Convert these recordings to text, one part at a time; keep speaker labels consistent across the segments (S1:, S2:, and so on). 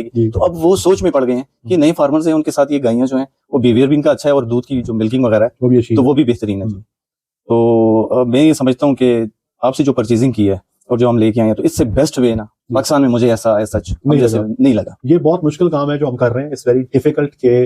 S1: तो अब वो सोच में पड़ गए हैं कि नए फार्मर्स हैं, उनके साथ ये गायें जो हैं वो बिहेवियर भी इनका अच्छा है और दूध की जो मिल्किंग वगैरह है तो वो भी बेहतरीन है जी। तो मैं ये समझता हूँ कि आपसे जो परचेजिंग की है और जो हम लेके आए हैं तो इससे बेस्ट वे ना पाकिस्तान में मुझे ऐसा सच नहीं लगा।
S2: ये बहुत मुश्किल काम है जो हम कर रहे हैं, इट्स वेरी डिफिकल्ट के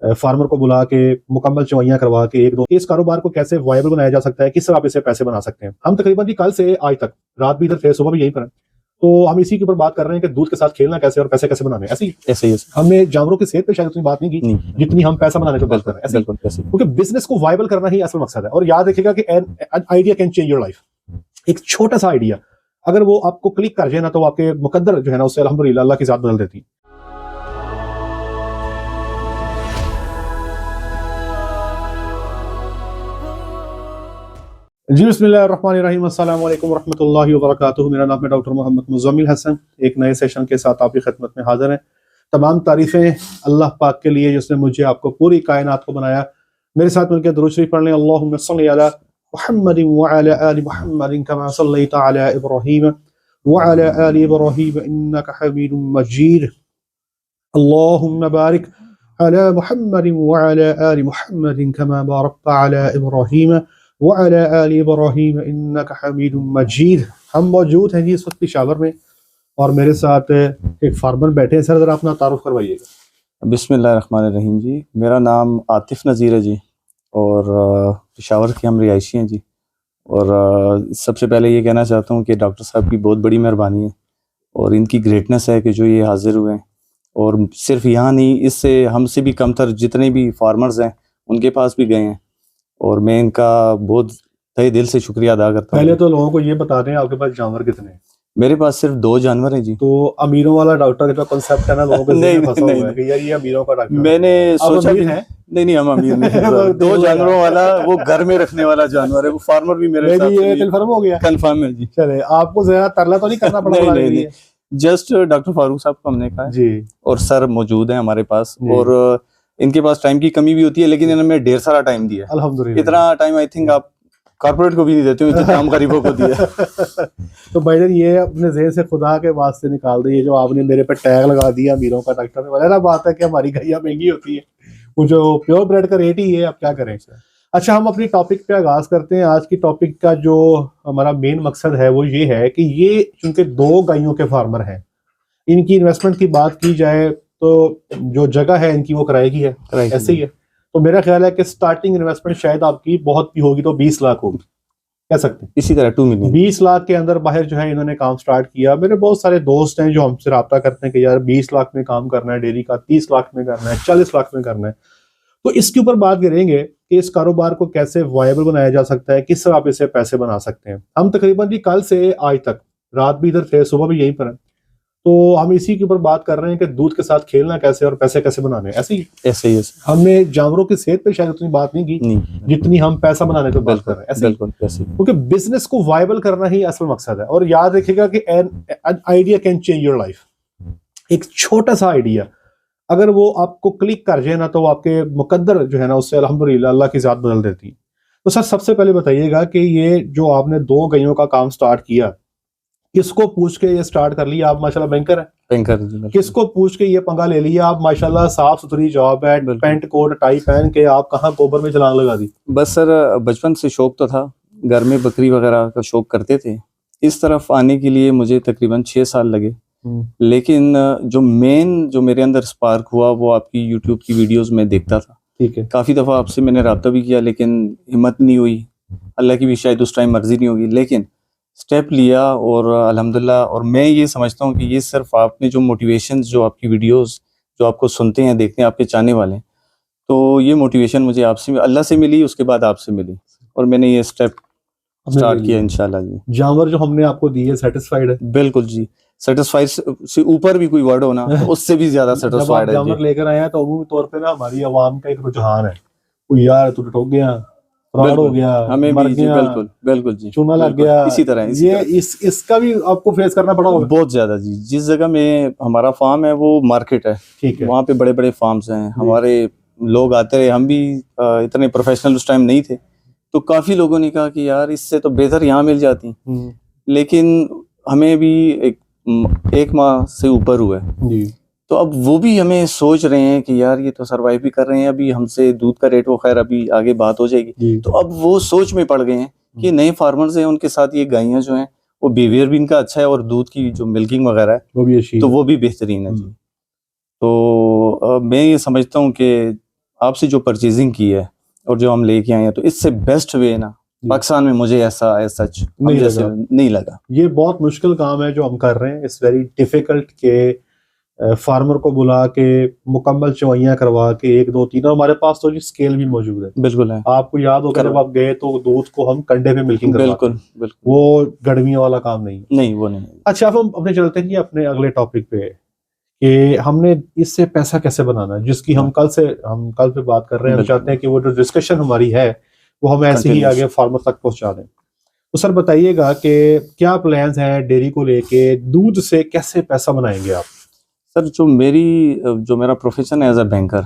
S2: फार्मर को बुला के मुकम्मल चवैयां करवा के एक दो इस कारोबार को कैसे वायबल बनाया जा सकता है, किस तरह आप इसे पैसे बना सकते हैं। हम तकरीबन जी कल से आज तक रात भी इधर थे, सुबह भी यहीं पर है, तो हम इसी के ऊपर बात कर रहे हैं कि दूध के साथ खेलना कैसे और पैसे कैसे बनाने। ऐसे ही हमने जानवरों की सेहत पे शायद उतनी बात नहीं की जितनी हम पैसा बनाने को बात कर रहे हैं, क्योंकि बिजनेस को वायबल करना ही असल मकसद है। और याद रखिएगा कि an idea can change your life. एक छोटा सा आइडिया अगर वो आपको क्लिक कर जाए ना तो आपके मुकद्दर जो है ना उससे अल्हम्दुलिल्लाह अल्लाह की ज़ात बदल देती है। जी बिस्मिल्लाहिर्रहमानिर्रहीम, अस्सलाम वालेकुम रहमतुल्लाहि व बरकातुहू। मेरा नाम है डॉक्टर मोहम्मद मुज़म्मिल हसन। एक नए सेशन के साथ आपकी खिदमत में हाजिर हैं। तमाम तारीफ़ें अल्लाह पाक के लिए जिसने मुझे आपको पूरी कायनात को बनाया। मेरे साथ मिलकर दुरूद शरीफ पढ़ लें। अल्लाहुम्मा सल्लि अला मुहम्मदिन व अला आलि मुहम्मदिन कमा सल्लैता अला इब्राहीम व अला आलि इब्राहीम इन्नका हमीदुम मजीद। अल्लाहुम्मा बारिक अला मुहम्मदिन व अला आलि मुहम्मदिन कमा बारकता अला इब्राहीम व अला आलि इब्राहीम इन्नका हमीदुम मजीद। हम मौजूद हैं जी इस वक्त पेशावर में और मेरे साथ एक फार्मर बैठे हैं। सर जरा अपना तारुफ करवाइएगा।
S1: बिस्मिल्लाहिर्रहमानिर्रहीम जी, मेरा नाम आतिफ नज़ीर है जी और पेशावर के हम रिहायशी हैं जी। और सबसे पहले ये कहना चाहता हूँ कि डॉक्टर साहब की बहुत बड़ी मेहरबानी है और इनकी ग्रेटनेस है कि जो ये हाजिर हुए हैं। और सिर्फ यहाँ नहीं, इससे हमसे भी कमतर जितने भी फार्मर्स हैं उनके पास भी गए हैं और मैं इनका बहुत तहे दिल से शुक्रिया अदा करता हूँ।
S2: पहले तो लोगों को ये बता दें आपके पास जानवर कितने हैं?
S1: मेरे पास सिर्फ 2 जानवर हैं जी।
S2: तो अमीरों वाला डॉक्टर का कांसेप्ट है ना, लोगों को नहीं फंसा हुआ है कि यार ये अमीरों का डॉक्टर।
S1: मैंने सोचा भी है नहीं हम अमीर नहीं 2 जानवरों वाला वो घर में रखने वाला जानवर है, वो फार्मर भी मेरे साथ
S2: ये कंफर्म हो गया।
S1: कंफर्म है जी।
S2: चले आपको ज्यादा तरला तो नहीं करना पड़ा।
S1: नहीं, जस्ट डॉक्टर फारूक साहब को हमने कहा जी और सर मौजूद है हमारे पास और इनके पास टाइम की कमी भी होती है लेकिन इन्होंने ढेर सारा टाइम दिया है। अल्हम्दुलिल्लाह। इतना टाइम आई थिंक आप कॉर्पोरेट को भी नहीं देते हो जितना हम गरीबों को दिया।
S2: तो भाईजान ये अपने ज़हन से खुदा के वास्ते निकाल दिए जो आपने मेरे पे टैग लगा दिया अमीरों का डॉक्टर। वगैरह बात है कि हमारी गैया महंगी होती है, वो जो प्योर ब्रेड का रेट ही है, आप क्या करें। अच्छा, हम अपनी टॉपिक पे आगाज करते हैं। आज की टॉपिक का जो हमारा मेन मकसद है वो ये है कि ये चूंकि 2 गायों के फार्मर हैं, इनकी इन्वेस्टमेंट की बात की जाए तो जो जगह है इनकी वो किराए की है, ऐसे ही है। तो मेरा ख्याल है कि स्टार्टिंग इन्वेस्टमेंट शायद आपकी बहुत भी होगी तो 20 लाख होगी, कह सकते हैं
S1: इसी तरह 2 मिलियन
S2: 20 लाख के अंदर बाहर जो है इन्होंने काम स्टार्ट किया। मेरे बहुत सारे दोस्त हैं जो हमसे रब्ता करते हैं कि यार 20 लाख में काम करना है डेयरी का, 30 लाख में करना है, 40 लाख में करना है। तो इसके ऊपर बात करेंगे कि इस कारोबार को कैसे वायबल बनाया जा सकता है, किस तरह आप इसे पैसे बना सकते हैं। हम तकरीबन जी कल से आज तक रात भी इधर थे, सुबह भी यहीं पर है, तो हम इसी के ऊपर बात कर रहे हैं कि दूध के साथ खेलना कैसे और पैसे कैसे बनाने। ऐसे ही हमने जानवरों की सेहत पे शायद उतनी बात नहीं की जितनी हम पैसा बनाने को बात कर रहे हैं। क्योंकि बिजनेस को वायबल करना ही असल मकसद है। और याद रखिएगा कि an idea can change your life. एक छोटा सा आइडिया अगर वो आपको क्लिक कर जाए ना तो आपके मुकद्दर जो है ना उससे अल्हम्दुलिल्लाह अल्लाह की ज़ात बदल देती है। तो सर सबसे पहले बताइएगा कि ये जो आपने 2 गायों का काम स्टार्ट किया, किसको पूछ के ये स्टार्ट कर लिया? आप माशाल्लाह बैंकर हैं। किसको पूछ के ये पंगा ले लिया? आप माशाल्लाह साफ सुथरी जॉब है, पैंट कोट टाई पहन के आप कहाँ गोबर में छलांग लगा दी?
S1: बस सर बचपन से शौक तो था, घर में बकरी वगैरह का शौक करते थे। इस तरफ आने के लिए मुझे तकरीबन 6 साल लगे। लेकिन जो मेरे अंदर स्पार्क हुआ वो आपकी यूट्यूब की वीडियोस में देखता था।
S2: ठीक है,
S1: काफ़ी दफ़ा आपसे मैंने रब्ता भी किया लेकिन हिम्मत नहीं हुई, अल्लाह की भी शायद उस टाइम मर्जी नहीं होगी, लेकिन स्टेप लिया और अल्हम्दुलिल्लाह। और मैं ये समझता हूँ कि ये सिर्फ आपने जो मोटिवेशन जो आपकी वीडियोस जो आपको सुनते हैं देखते हैं आपके चाहने वाले, तो ये मोटिवेशन मुझे आपसे अल्लाह से मिली, उसके बाद आपसे मिली और मैंने ये स्टेप स्टार्ट किया इंशाल्लाह जी।
S2: जानवर जो हमने आपको दिए सेटिस्फाइड है?
S1: बिल्कुल जी, सेटिस्फाइड से ऊपर भी कोई वर्ड होना तो उससे भी ज्यादा सेटिस्फाइड है।
S2: जानवर लेकर आए हैं तो अमूमी तौर पे ना हमारी आवाम का एक रुझान है, यार तू ठोक गया, फ्रॉड हो गया,
S1: हमें भी जी, बिल्कुल जी,
S2: चूना लग गया,
S1: इसी तरह
S2: इसका भी आपको फेस करना पड़ा होगा
S1: बहुत ज्यादा जी। जिस जगह में हमारा फार्म है वो मार्केट है,
S2: ठीक है,
S1: वहाँ पे बड़े बड़े फार्म्स हैं, हमारे लोग आते रहे, हम भी इतने प्रोफेशनल उस टाइम नहीं थे, तो काफी लोगों ने कहा कि यार इससे तो बेहतर यहाँ मिल जाती, लेकिन हमें भी एक माह से ऊपर हुआ है। तो अब वो भी हमें सोच रहे हैं कि यार ये तो सरवाइव भी कर रहे हैं, अभी हमसे दूध का रेट वो खैर अभी आगे बात हो जाएगी, तो अब वो सोच में पड़ गए हैं कि नए फार्मर्स हैं उनके साथ ये गायें जो हैं वो बिहेवियर भी इनका अच्छा है और दूध की जो मिल्किंग वगैरह है
S2: वो भी अच्छी
S1: तो वो भी बेहतरीन है जी। तो मैं ये समझता हूँ कि आपसे जो परचेजिंग की है और जो हम लेके आए हैं तो इससे बेस्ट वे ना पाकिस्तान में मुझे ऐसा सच नहीं लगा।
S2: ये बहुत मुश्किल काम है जो हम कर रहे हैं, इट्स वेरी डिफिकल्ट के फार्मर को बुला के मुकम्मल चवैयां करवा के 1 2 3, और हमारे पास तो जी स्केल भी मौजूद है।
S1: बिल्कुल है,
S2: आपको याद होगा जब आप गए तो दूध को हम कंडे पे मिल्किंग करवाते हैं।
S1: बिल्कुल
S2: वो गड़मियों वाला काम नहीं
S1: वो नहीं।
S2: अच्छा, अब हम अपने चलते हैं अपने अगले टॉपिक पे कि हमने इससे पैसा कैसे बनाना है, जिसकी हम कल पे बात कर रहे हैं। हम चाहते हैं कि वो जो डिस्कशन हमारी है वो हम ऐसे ही आगे फार्मर तक पहुंचा दें। तो सर बताइएगा कि क्या प्लान्स हैं डेयरी को लेके, दूध से कैसे पैसा बनाएंगे आप?
S1: सर जो मेरा प्रोफेशन है एज अ बैंकर,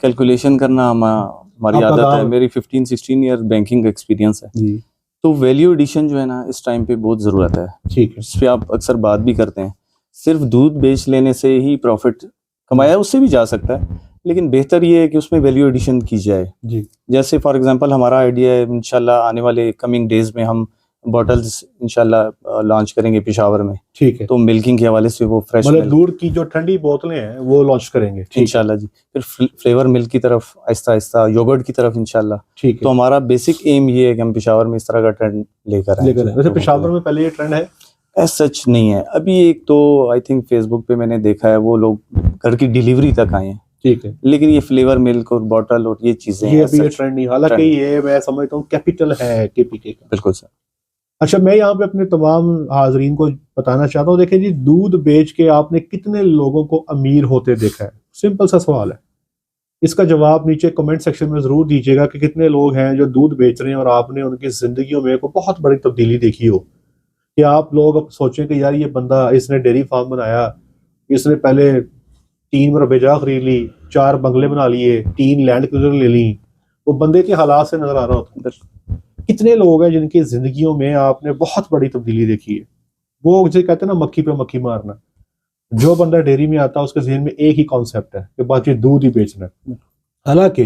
S1: कैलकुलेशन करना हमारी आदत है। मेरी 15-16 ईयर बैंकिंग एक्सपीरियंस है जी। तो वैल्यू एडिशन जो है ना इस टाइम पे बहुत ज़रूरत है। ठीक है, इस पे आप अक्सर बात भी करते हैं। सिर्फ दूध बेच लेने से ही प्रॉफिट कमाया उससे भी जा सकता है, लेकिन बेहतर ये है कि उसमें वैल्यू एडिशन की जाए जी। जैसे फॉर एग्जांपल हमारा आइडिया है इंशाल्लाह आने वाले कमिंग डेज में हम बॉटल्स इंशाल्लाह लॉन्च करेंगे पेशावर में। ठीक है, तो मिल्किंग के हवाले से वो फ्रेश
S2: मतलब दूध की जो ठंडी बोतलें हैं वो लॉन्च करेंगे
S1: इंशाल्लाह जी। फिर फ्लेवर मिल्क की तरफ आहिस्ता आहिस्ता, योगर्ट की तरफ इंशाल्लाह। ठीक है, तो हमारा बेसिक एम ये है कि हम पेशावर में इस तरह का ट्रेंड लेकर आए।
S2: वैसे पेशावर में पहले ये ट्रेंड है
S1: सच नहीं है अभी। एक तो आई थिंक फेसबुक पे मैंने देखा है वो लोग घर की डिलीवरी तक आए हैं। ठीक है, लेकिन ये फ्लेवर मिल्क और बॉटल और ये चीजें
S2: ये अभी ट्रेंड नहीं, हालांकि ये मैं समझता हूँ कैपिटल है केपीके का।
S1: बिल्कुल सर।
S2: अच्छा, मैं यहाँ पे अपने तमाम हाजरीन को बताना चाहता हूँ, देखिए जी, दूध बेच के आपने कितने लोगों को अमीर होते देखा है? सिंपल सा सवाल है, इसका जवाब नीचे कमेंट सेक्शन में जरूर दीजिएगा कि कितने लोग हैं जो दूध बेच रहे हैं और आपने उनकी जिंदगियों में कोई बहुत बड़ी तब्दीली देखी हो। कि आप लोग अब सोचें कि यार ये बंदा, इसने डेयरी फार्म बनाया, इसने पहले 3 मरबेजा खरीद ली, 4 बंगले बना लिए, 3 लैंड क्रूजर ले ली, वो बंदे के हालात से नजर आ रहा होता है। कितने लोग हैं जिनकी जिंदगियों में आपने बहुत बड़ी तब्दीली देखी है? वो जो कहते हैं ना मक्खी पे मक्खी मारना, जो बंदा डेयरी में आता है उसके जहन में एक ही कॉन्सेप्ट है कि बाकी दूध ही बेचना है। हालांकि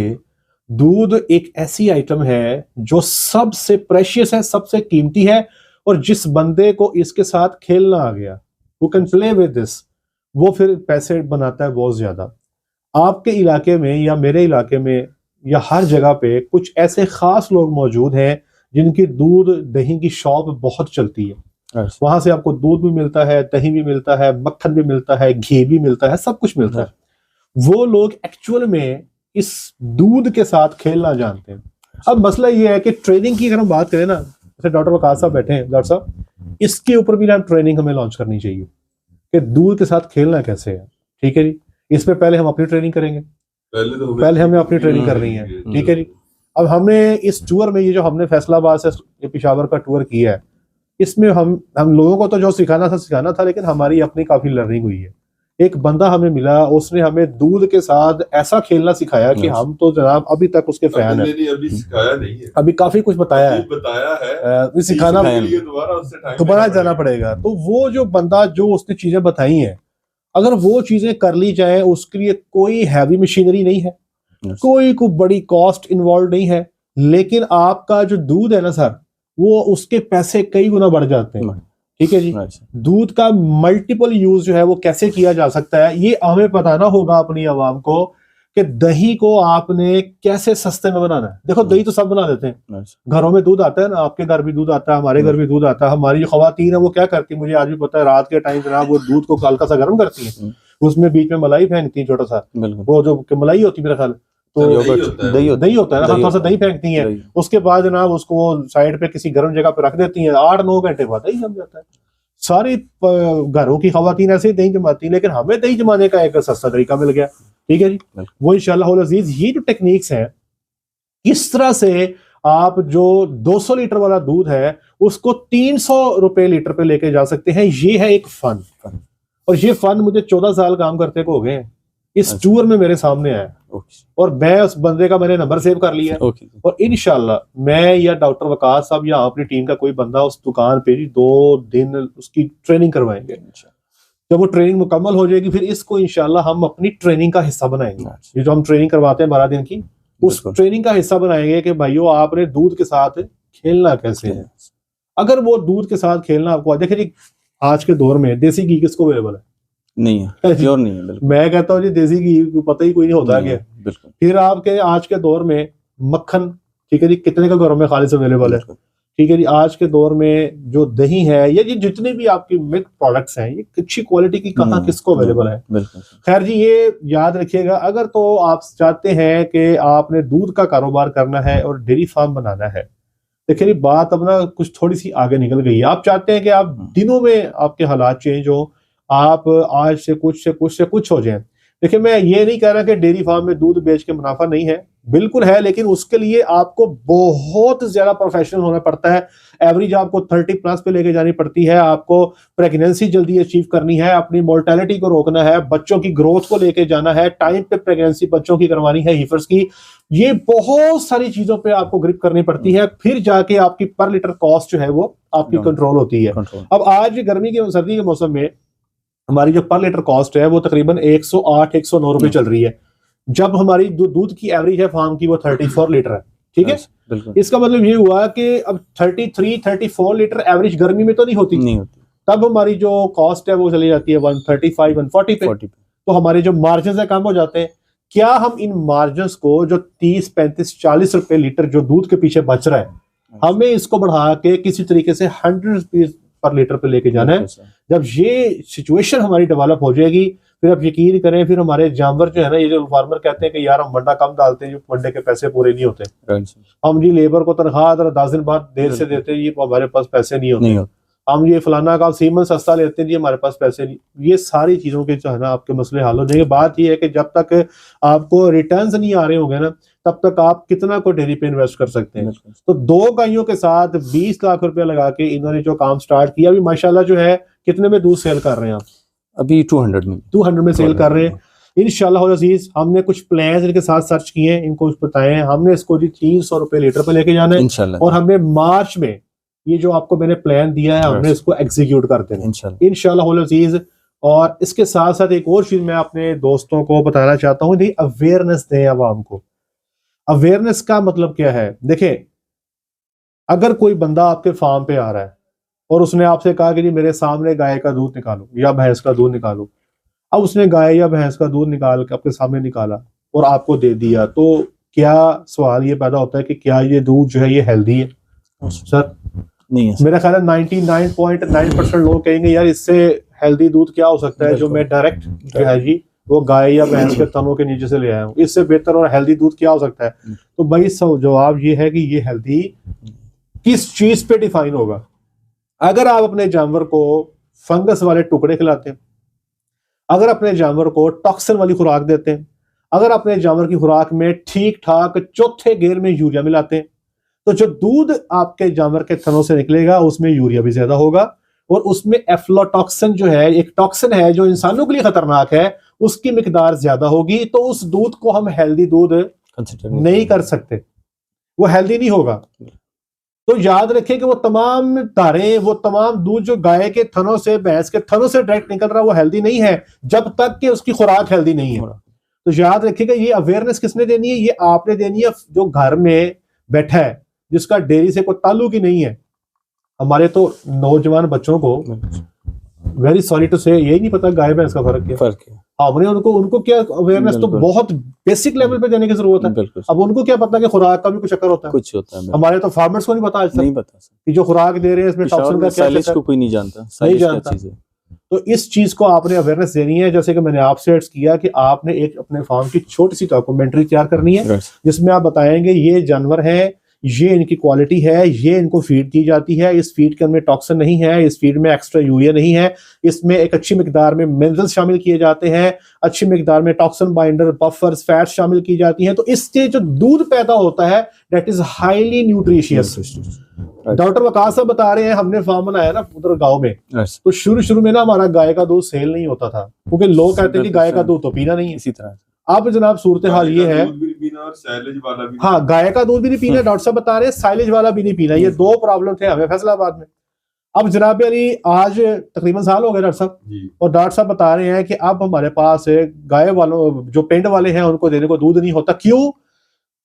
S2: दूध एक ऐसी आइटम है जो सबसे प्रेशियस है, सबसे कीमती है, और जिस बंदे को इसके साथ खेलना आ गया, who can play with this, वो फिर पैसे बनाता है बहुत ज्यादा। आपके इलाके में या मेरे इलाके में या हर जगह पे कुछ ऐसे खास लोग मौजूद हैं जिनकी दूध दही की शॉप बहुत चलती है। वहां से आपको दूध भी मिलता है, दही भी मिलता है, मक्खन भी मिलता है, घी भी मिलता है, सब कुछ मिलता है। वो लोग एक्चुअल में इस दूध के साथ खेलना जानते हैं। अब मसला ये है कि ट्रेनिंग की अगर हम बात करें ना, जैसे डॉक्टर वकास साहब बैठे हैं, डॉक्टर साहब, इसके ऊपर भी ना ट्रेनिंग हमें लॉन्च करनी चाहिए कि दूध के साथ खेलना कैसे है। ठीक है जी, इस पे पहले हम अपनी ट्रेनिंग करेंगे, पहले हमें अपनी ट्रेनिंग करनी है। ठीक है जी, अब हमने इस टूर में, ये जो हमने फैसलाबाद से पेशावर का टूर किया है, इसमें हम लोगों को तो जो सिखाना था, लेकिन हमारी अपनी काफी लर्निंग हुई है। एक बंदा हमें मिला, उसने हमें दूध के साथ ऐसा खेलना सिखाया कि हम तो जनाब अभी तक उसके फैन हैं।
S3: अभी सिखाया नहीं है,
S2: अभी काफी कुछ बताया है सिखाना, दोबारा जाना पड़ेगा। तो वो जो बंदा, जो उसने चीजें बताई हैं, अगर वो चीजें कर ली जाए, उसके लिए कोई हैवी मशीनरी नहीं है, कोई बड़ी कॉस्ट इन्वॉल्व नहीं है, लेकिन आपका जो दूध है ना सर, वो उसके पैसे कई गुना बढ़ जाते हैं। ठीक है जी, दूध का मल्टीपल यूज जो है वो कैसे किया जा सकता है, ये हमें बताना होगा अपनी आवाम को कि दही को आपने कैसे सस्ते में बनाना है। देखो दही तो सब बना देते हैं, घरों में दूध आता है ना, आपके घर भी दूध आता है, हमारे घर भी दूध आता है। हमारी जो खवातीन है वो क्या करती है, मुझे आज भी पता है, रात के टाइम जनाब वो दूध को हल्का सा गर्म करती है, उसमें बीच में मलाई फेंकती है, छोटा सा वो जो मलाई होती है मेरा ख्याल, तो दही होता है ना, थोड़ा सा दही फेंकती है, उसके बाद जनाब उसको साइड पे किसी गर्म जगह पे रख देती है, 8-9 घंटे बाद दही जम जाता है। सारी घरों की खवातीन ऐसे ही दही जमाती है, लेकिन हमें दही जमाने का एक सस्ता तरीका मिल गया। ठीक है जी, वो इंशाल्लाह अजीज, ये जो टेक्निक्स हैं, किस तरह से आप जो 200 लीटर वाला दूध है उसको 300 रुपए लीटर पे लेके जा सकते हैं, ये है एक फन। और ये फन मुझे 14 साल काम करते को हो गए हैं, इस टूर में मेरे सामने आया, और मैं उस बंदे का मैंने नंबर सेव कर लिया, और इंशाल्लाह मैं या डॉक्टर वकास साहब या अपनी टीम का कोई बंदा उस दुकान पे 2 दिन उसकी ट्रेनिंग करवाएंगे। जब वो ट्रेनिंग मुकम्मल हो जाएगी फिर इसको इंशाल्लाह हम अपनी ट्रेनिंग का हिस्सा बनाएंगे। ये जो हम ट्रेनिंग करवाते हैं 12 दिन की, उस ट्रेनिंग का हिस्सा बनाएंगे कि भाइयों आपने दूध के साथ खेलना कैसे है। अगर वो दूध के साथ खेलना आपको देखिए, आज के दौर में देसी घी किसको अवेलेबल है?
S1: नहीं है, प्योर नहीं है।
S2: मैं कहता हूँ जी देसी घी पता ही कोई नहीं होता है। फिर आपके आज के दौर में मक्खन, ठीक है जी, कितने का घरों में खालिस अवेलेबल है, ठीक है जी। आज के दौर में जो दही है या ये जितने भी आपकी मिल्क प्रोडक्ट्स हैं, ये अच्छी क्वालिटी की कहाँ किसको अवेलेबल है। खैर जी, ये याद रखिएगा, अगर तो आप चाहते हैं कि आपने दूध का कारोबार करना है और डेयरी फार्म बनाना है, देखिए बात अब ना कुछ थोड़ी सी आगे निकल गई है। आप चाहते हैं कि आप दिनों में आपके हालात चेंज हो, आप आज से कुछ हो जाएं। देखिए मैं ये नहीं कह रहा कि डेयरी फार्म में दूध बेच के मुनाफा नहीं है, बिल्कुल है, लेकिन उसके लिए आपको बहुत ज्यादा प्रोफेशनल होना पड़ता है। एवरेज आपको 30+ पे लेके जानी पड़ती है, आपको प्रेगनेंसी जल्दी अचीव करनी है, अपनी मोर्टेलिटी को रोकना है, बच्चों की ग्रोथ को लेके जाना है, टाइम पे प्रेगनेंसी बच्चों की करवानी है, हीफर्स की। ये बहुत सारी चीजों पे आपको ग्रिप करनी पड़ती है, फिर जाके आपकी पर लीटर कॉस्ट जो है वो आपकी कंट्रोल होती है। अब आज गर्मी के सर्दी के मौसम में हमारी जो पर लीटर कॉस्ट है वो तकरीबन 108-109 रुपए चल रही है, जब हमारी दूध की एवरेज है फार्म की वो 34 लीटर है, ठीक है। इसका मतलब ये हुआ कि अब 33-34 लीटर एवरेज गर्मी में तो नहीं होती, तब हमारी जो कॉस्ट है वो चली जाती है 135-140 पे। तो हमारे जो मार्जिन है कम हो जाते हैं। क्या हम इन मार्जिन को जो 30-35-40 रुपए लीटर जो दूध के पीछे बच रहा है, हमें इसको बढ़ा के किसी तरीके से 100 रुपीज पर लीटर पे लेके जाना है। जब ये सिचुएशन हमारी डेवलप हो जाएगी, फिर आप यकीन करें, फिर हमारे जानवर जो है ना, ये जो फार्मर कहते हैं कि यार हम वंडा कम डालते हैं, जो वंडे के पैसे पूरे नहीं होते, हम जी लेबर को तनख्वाह 10 दिन बाद देर से देते हैं, ये हमारे पास पैसे नहीं होते, हम ये फलाना का सीमन सस्ता लेते हैं जी, हमारे पास पैसे नहीं। ये सारी चीजों के जो है ना आपके मसले हल हो जाएंगे। बात ये है कि जब तक आपको रिटर्न्स नहीं आ रहे होंगे ना, तब तक आप कितना को डेयरी पे इन्वेस्ट कर सकते हैं। तो 2 गायों के साथ 20 लाख रुपए लगा के इन्होंने जो काम स्टार्ट किया, अभी माशाल्लाह जो है कितने में दूध सेल कर रहे हैं आप? अभी 200 में सेल कर रहे हैं इंशाल्लाह अजीज। हमने कुछ प्लान्स इनके साथ सर्च किए हैं, इनको बताए हैं, हमने इसको जी 300 रुपए लीटर पे लेके जाना है, और हमने मार्च में ये जो आपको मैंने प्लान दिया है हमने इसको एग्जीक्यूट कर देना इंशाल्लाह अजीज। और इसके साथ साथ एक और चीज मैं अपने दोस्तों को बताना चाहता हूँ, अवेयरनेस दें आवाम को। अवेयरनेस का मतलब क्या है? देखिए, अगर कोई बंदा आपके फार्म पे आ रहा है और उसने आपसे कहा कि जी मेरे सामने गाय का दूध निकालो या भैंस का दूध निकालो, अब उसने गाय या भैंस का दूध निकाल के आपके सामने निकाला और आपको दे दिया, तो क्या सवाल ये पैदा होता है कि क्या ये दूध जो है ये हेल्दी है? सर नहीं है। मेरा ख्याल है 99.9% लोग कहेंगे यार इससे हेल्दी दूध क्या हो सकता है जो मैं डायरेक्ट जो है जी वो गाय या भैंस के तनों के नीचे से ले आया हूँ, इससे बेहतर और हेल्दी दूध क्या हो सकता है? तो भाई जवाब ये है कि ये हेल्दी किस चीज पे डिफाइन होगा। अगर आप अपने जानवर को फंगस वाले टुकड़े खिलाते हैं, अगर अपने जानवर को टॉक्सिन वाली खुराक देते हैं, अगर अपने जानवर की खुराक में ठीक ठाक चौथे गेर में यूरिया मिलाते हैं, तो जो दूध आपके जानवर के थनों से निकलेगा उसमें यूरिया भी ज्यादा होगा, और उसमें एफ्लोटॉक्सिन जो है एक टॉक्सिन है जो इंसानों के लिए खतरनाक है, उसकी मिकदार ज्यादा होगी। तो उस दूध को हम हेल्दी दूध नहीं कर सकते, वो हेल्दी नहीं होगा। तो याद रखें कि वो तमाम तारें, वो तमाम दूध जो गाय के थनों से भैंस के थनों से डायरेक्ट निकल रहा है वो हेल्दी नहीं है, जब तक कि उसकी खुराक हेल्दी नहीं है। तो याद रखिएगा, ये अवेयरनेस किसने देनी है? ये आपने देनी है जो घर में बैठा है, जिसका डेयरी से कोई ताल्लुक ही नहीं है। हमारे तो नौजवान बच्चों को वेरी सॉरी टू से यही नहीं पता गाय भैंस का फर्क है। हमने उनको क्या अवेयरनेस तो बहुत बेसिक लेवल पे देने की जरूरत है। अब उनको क्या पता कि खुराक का भी कुछ चक्कर होता है। हमारे तो फार्मर्स को नहीं पता, नहीं पता कि जो खुराक दे रहे हैं इसमें टॉक्सिन का क्या है, कोई नहीं जानता। तो इस चीज को आपने अवेयरनेस देनी है। जैसे कि मैंने आपसे अर्ज किया कि आपने एक अपने फार्म की छोटी सी डॉक्यूमेंट्री तैयार करनी है, जिसमें आप बताएंगे ये जानवर है, ये इनकी क्वालिटी है, ये इनको फीड की जाती है, इस फीड के अंदर टॉक्सिन नहीं है, इस फीड में एक्स्ट्रा यूरिया नहीं है, इसमें एक अच्छी मिकदार में मिनरल्स शामिल किए जाते हैं, अच्छी मिकदार में टॉक्सिन बाइंडर, बफर्स, फैट्स शामिल की जाती हैं। तो इससे जो दूध पैदा होता है that is highly nutritious. Doctor Waqas साहब बता रहे हैं, हमने फार्म बनाया ना उधर गाँव में, तो शुरू में ना हमारा गाय का दूध सेल नहीं होता था, क्योंकि लोग कहते थे गाय का दूध तो पीना नहीं है। इसी तरह अब जनाब सूरत हाल ये है, हाँ गाय का दूध भी नहीं पीना, डॉक्टर साहब बता रहे हैं साइलेज वाला भी नहीं पीना। ये 2 प्रॉब्लम थे हमें फैसलाबाद में। अब जनाब अली आज तकरीबन साल हो गए डॉक्टर साहब, और डॉक्टर साहब बता रहे हैं कि अब हमारे पास गाय वालों जो पेंड वाले हैं उनको देने को दूध नहीं होता। क्यों?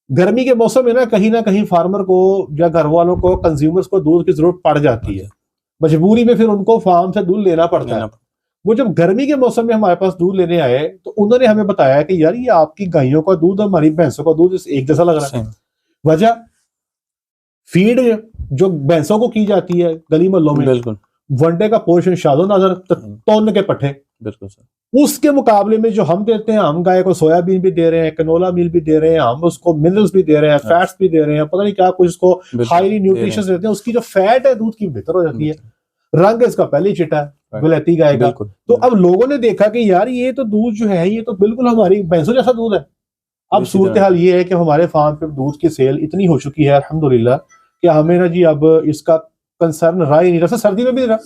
S2: गर्मी के मौसम में ना कहीं फार्मर को या घर वालों को, कंज्यूमर्स को दूध की जरूरत पड़ जाती है, मजबूरी में फिर उनको फार्म से दूध लेना पड़ता है। वो जब गर्मी के मौसम में हमारे पास दूध लेने आए तो उन्होंने हमें बताया कि यार ये आपकी गायों का दूध, हमारी भैंसों का दूध एक जैसा लग रहा है। वजह फीड जो भैंसों को की जाती है गली मोहल्लों में,
S1: बिल्कुल
S2: वनडे का पोर्शन शादो नजर तौन के पट्टे,
S1: बिल्कुल सर।
S2: उसके मुकाबले में जो हम देते हैं, हम गाय को सोयाबीन भी दे रहे हैं, कनोला मिल भी दे रहे हैं, हम उसको मिनरल्स भी दे रहे हैं, फैट्स भी दे रहे हैं, पता नहीं क्या कुछ उसको हाईली न्यूट्रिशियस देते हैं, उसकी जो फैट है दूध की बेहतर हो जाती है। रंग इसका पहले ही चिट्टा है विलायती गाय का। तो अब लोगों ने देखा कि यार ये तो दूध जो है ये तो बिल्कुल हमारी भैंसों जैसा दूध है। अब सूरत हाल ये है कि हमारे फार्म पे दूध की सेल इतनी हो चुकी है अल्हम्दुलिल्लाह कि हमें ना जी अब इसका कंसर्न रहा ही नहीं रहा। सर्दी में भी डॉक्टर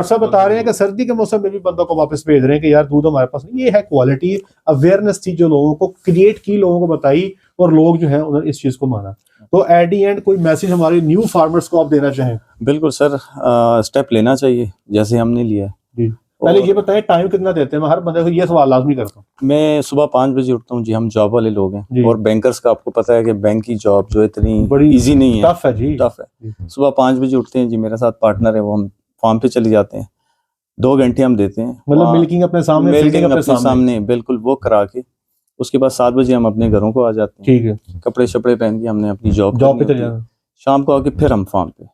S2: साहब बता रहे हैं कि सर्दी के मौसम में भी बंदों को वापस भेज रहे हैं कि यार दूध हमारे पास नहीं। ये है क्वालिटी अवेयरनेस थी जो लोगों को क्रिएट की, लोगों को बताई, और लोग जो है उन्होंने इस चीज को माना। तो एट दी एंड कोई मैसेज हमारे न्यू फार्मर्स को आप देना चाहें?
S1: बिल्कुल सर, स्टेप लेना चाहिए जैसे हमने लिया है
S2: जी। पहले ये बताएं टाइम कितना देते हैं? मैं हर बंदे को ये सवाल लाजमी करता हूँ।
S1: मैं सुबह 5 बजे उठता हूँ जी। हम जॉब वाले लोग हैं और बैंकर्स का आपको पता है कि बैंक की जॉब जो इतनी
S2: बड़ी
S1: इजी नहीं है,
S2: टफ है जी,
S1: टफ है। सुबह 5 बजे उठते हैं जी, मेरे साथ पार्टनर है वो, हम फार्म पे चले जाते हैं, 2 घंटे हम देते हैं,
S2: मतलब मिल्किंग अपने सामने,
S1: मिल्किंग अपने सामने बिल्कुल वो करा के उसके बाद 7 बजे हम अपने घरों को आ जाते हैं।
S2: ठीक है,
S1: कपड़े शपड़े पहन के हमने अपनी जॉब
S2: पे चले जाना।
S1: शाम को आके फिर हम फार्म पे,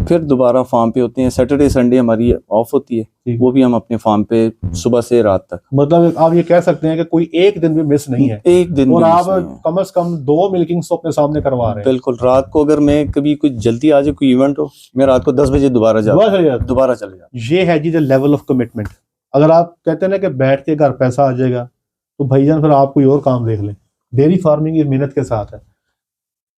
S1: फिर दोबारा फार्म पे होते हैं। सैटरडे संडे हमारी ऑफ होती है, वो भी हम अपने फार्म पे सुबह से रात तक।
S2: मतलब आप ये कह सकते हैं कि कोई एक दिन भी मिस नहीं है,
S1: एक दिन
S2: और आप कम से कम 2 मिल्किंग्स अपने सामने करवा रहे हैं।
S1: बिल्कुल। रात को अगर मैं कभी कुछ जल्दी आ जाए, कोई इवेंट हो, मैं रात को 10 बजे दोबारा चले जाता।
S2: ये है जी द लेवल ऑफ कमिटमेंट। अगर आप कहते हैं ना कि बैठ के घर पैसा आ जाएगा, तो भाईजान फिर आप कोई और काम देख लें। डेयरी फार्मिंग इस मेहनत के साथ है।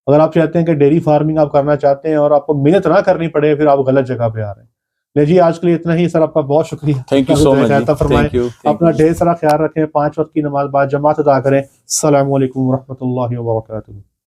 S2: अगर आप चाहते हैं कि डेयरी फार्मिंग आप करना चाहते हैं और आपको मेहनत ना करनी पड़े, फिर आप गलत जगह पे आ रहे हैं। ले जी, आज के लिए इतना ही सर, आपका बहुत शुक्रिया।
S1: Thank you so much.
S2: अपना ढेर सारा ख्याल रखें, 5 वक्त की नमाज बाद जमात अदा करें। अस्सलामु अलैकुम व रहमतुल्लाहि व बरकातुहू।